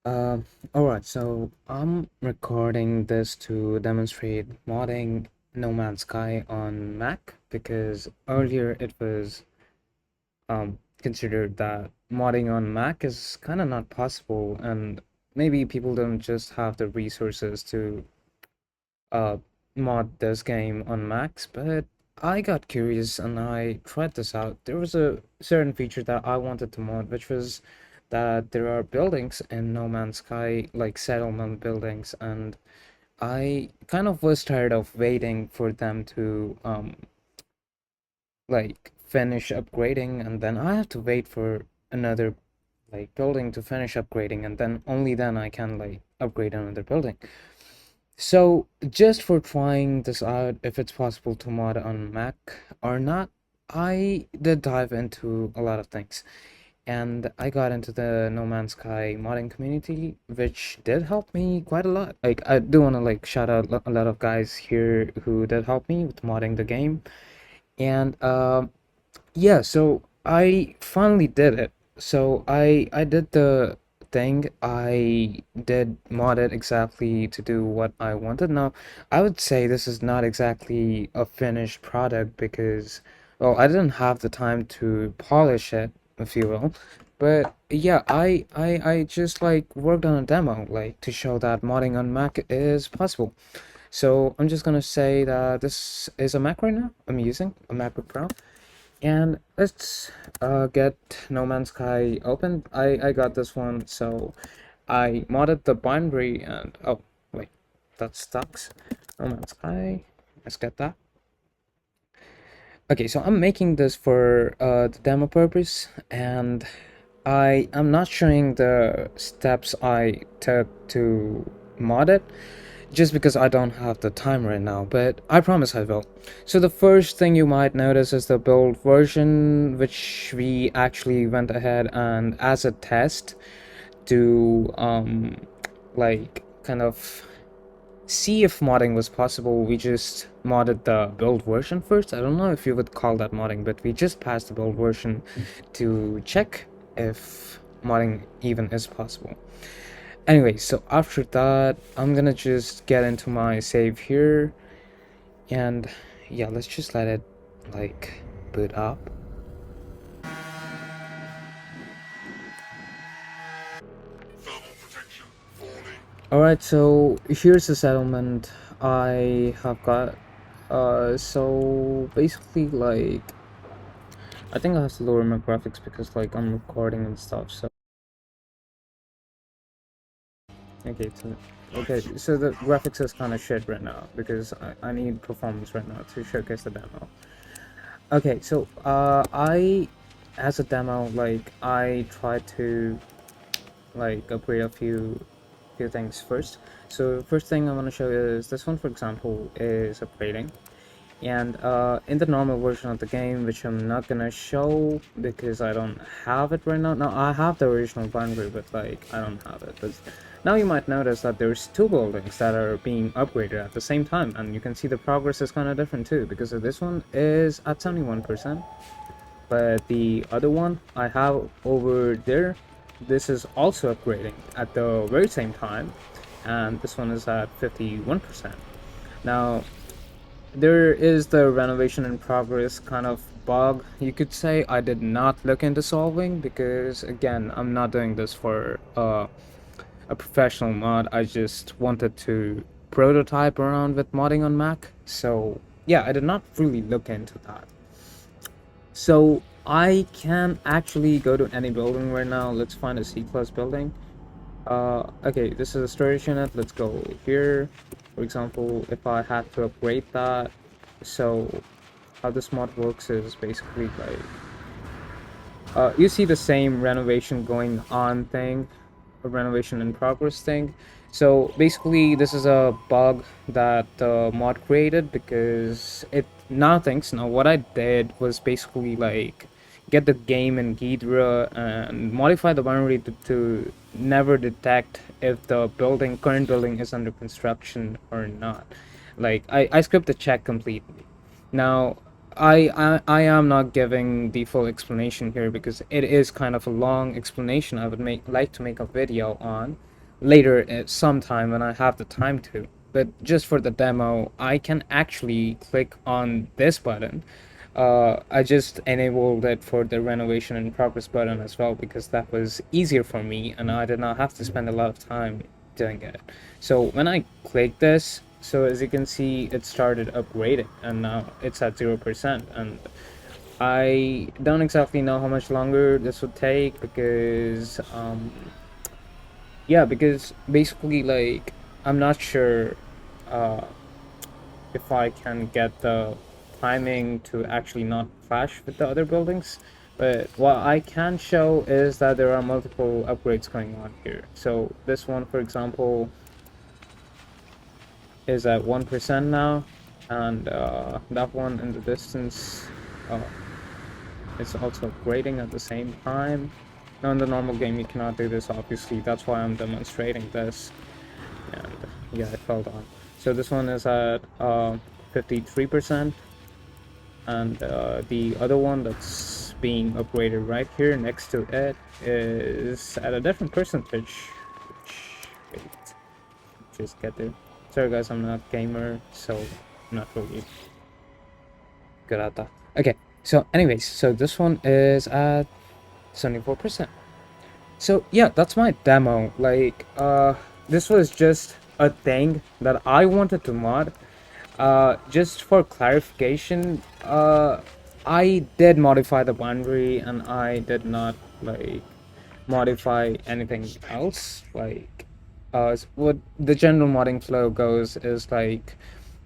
Uh, Alright, so I'm recording this to demonstrate modding No Man's Sky on Mac because earlier it was considered that modding on Mac is kind of not possible, and maybe people don't just have the resources to uh mod this game on Macs. But I got curious and I tried this out. There was a certain feature that I wanted to mod, which was that there are buildings in No Man's Sky, like settlement buildings, and I kind of was tired of waiting for them to like finish upgrading, and then I have to wait for another like building to finish upgrading, and then only then I can like upgrade another building. So just for trying this out, if it's possible to mod on Mac or not, I did dive into a lot of things. And I got into the No Man's Sky modding community, which did help me quite a lot. Like, I do want to like shout out a lot of guys here who did help me with modding the game. And yeah, so I finally did it. So I did the thing. I did mod it exactly to do what I wanted. Now, I would say this is not exactly a finished product because, well, I didn't have the time to polish it, if you will. But yeah, I just like worked on a demo like to show that modding on Mac is possible. So I'm just gonna say that this is a Mac right now. I'm using a MacBook Pro. And let's get No Man's Sky open. I got this one, so I modded the binary and oh wait, that sucks. No Man's Sky. Let's get that. Okay, so I'm making this for the demo purpose, and I am not showing the steps I took to mod it just because I don't have the time right now, but I promise I will. So the first thing you might notice is the build version, which we actually went ahead and as a test to like kind of see if modding was possible, we just modded the build version first. I don't know if you would call that modding, but we just passed the build version to check if modding even is possible. Anyway, so after that, I'm gonna just get into my save here, and yeah, let's just let it like boot up. Alright, so here's the settlement I have got. So basically, like, I think I have to lower my graphics because like I'm recording and stuff. So okay, so the graphics is kind of shit right now because I need performance right now to showcase the demo. Okay, so I as a demo, like I tried to like upgrade a few things first. So first thing I want to show is this one, for example, is upgrading. And in the normal version of the game, which I'm not gonna show because I don't have it right now. Now I have the original binary, but like I don't have it. But now you might notice that there's two buildings that are being upgraded at the same time, and you can see the progress is kind of different too, because this one is at 71%, but the other one I have over there, this is also upgrading at the very same time, and this one is at 51%. Now there is the renovation in progress kind of bug, you could say. I did not look into solving because again, I'm not doing this for a professional mod. I just wanted to prototype around with modding on Mac. So yeah, I did not really look into that. So I can actually go to any building right now. Let's find a C-class building. Okay, this is a storage unit. Let's go here. For example, if I had to upgrade that, so how this mod works is basically like you see the same renovation going on thing, a renovation in progress thing. So basically, this is a bug that the mod created because it now thinks. Now, what I did was basically like get the game in Ghidra and modify the binary to never detect if the current building is under construction or not. Like I script the check completely. Now, I am not giving the full explanation here because it is kind of a long explanation. I would like to make a video on. later at some time when I have the time to. But just for the demo, I can actually click on this button. I just enabled it for the renovation in progress button as well because that was easier for me and I did not have to spend a lot of time doing it. So when I click this, so as you can see, it started upgrading and now it's at 0%. And I don't exactly know how much longer this would take because yeah, because basically, like, I'm not sure uh, if I can get the timing to actually not clash with the other buildings. But what I can show is that there are multiple upgrades going on here. So this one, for example, is at 1% now, and that one in the distance uh, is also upgrading at the same time. Now in the normal game you cannot do this, obviously, that's why I'm demonstrating this. And yeah, it fell down. So this one is at 53%, and the other one that's being upgraded right here next to it is at a different percentage. Which, wait, just get there. Sorry guys, I'm not gamer, so I'm not really good at that. Okay, so anyways, so this one is at 74%. So yeah, that's my demo. Like, this was just a thing that I wanted to mod. Just for clarification, I did modify the boundary and I did not like modify anything else. Like, what the general modding flow goes is like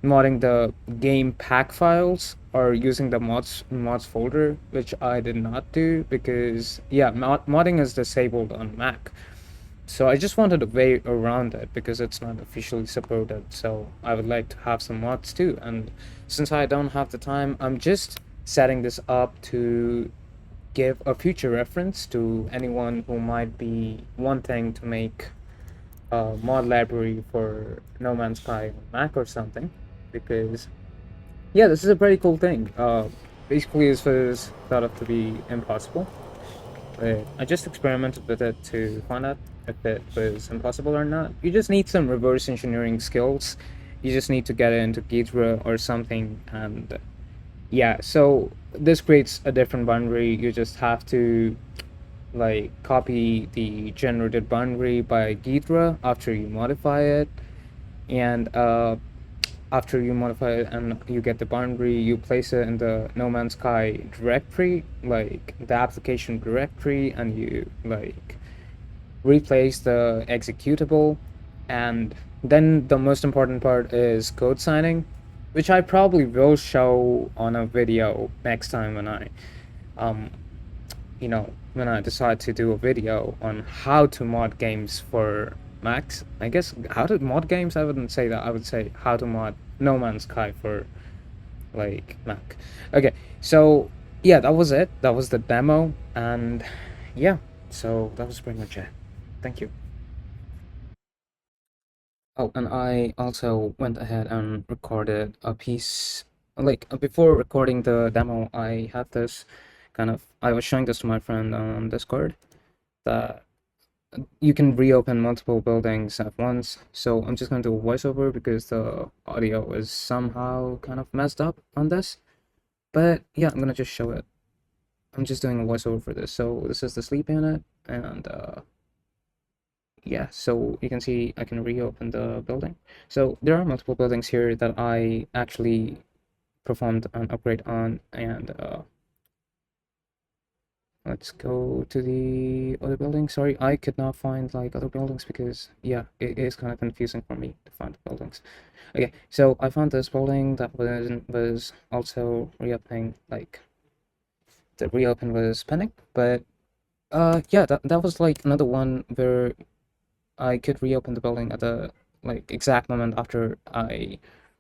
modding the game pack files or using the mods folder, which I did not do because yeah, modding is disabled on Mac. So I just wanted a way around it because it's not officially supported. So I would like to have some mods too. And since I don't have the time, I'm just setting this up to give a future reference to anyone who might be wanting to make a mod library for No Man's Sky on Mac or something. Because yeah, this is a pretty cool thing. Basically, this was thought of to be impossible. I just experimented with it to find out if it was impossible or not. You just need some reverse engineering skills. You just need to get into Ghidra or something, and yeah. So this creates a different boundary. You just have to like copy the generated boundary by Ghidra after you modify it, and after you modify it and you get the boundary, you place it in the No Man's Sky directory, like the application directory, and you like replace the executable. And then the most important part is code signing, which I probably will show on a video next time when I um when I decide to do a video on how to mod games for Macs. I guess how to mod games, I wouldn't say that. I would say how to mod No Man's Sky for like Mac. Okay, so yeah, that was it. That was the demo, and yeah, so that was pretty much it. Thank you. Oh, and I also went ahead and recorded a piece. Like before recording the demo, I had this I was showing this to my friend on Discord that you can reopen multiple buildings at once. So I'm just going to do a voiceover because the audio is somehow kind of messed up on this. But yeah, I'm gonna just show it. I'm just doing a voiceover for this. So this is the sleep unit, and yeah, so you can see I can reopen the building. So there are multiple buildings here that I actually performed an upgrade on, and let's go to the other building. Sorry, I could not find like other buildings because yeah, it is kind of confusing for me to find the buildings. Okay, so I found this building that was also reopening, like the reopen was pending, but yeah, that was like another one where I could reopen the building at the like exact moment after I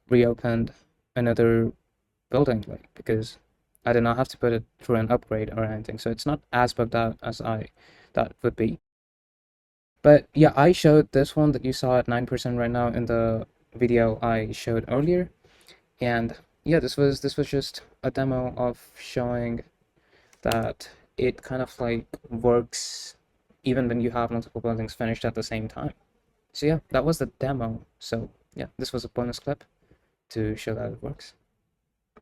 reopened another building, like because I did not have to put it through an upgrade or anything, so it's not as bugged out as I thought it would be. But yeah, I showed this one that you saw at 9% right now in the video I showed earlier, and yeah, this was just a demo of showing that it kind of like works even when you have multiple buildings finished at the same time. So yeah, that was the demo. So yeah, this was a bonus clip to show that it works.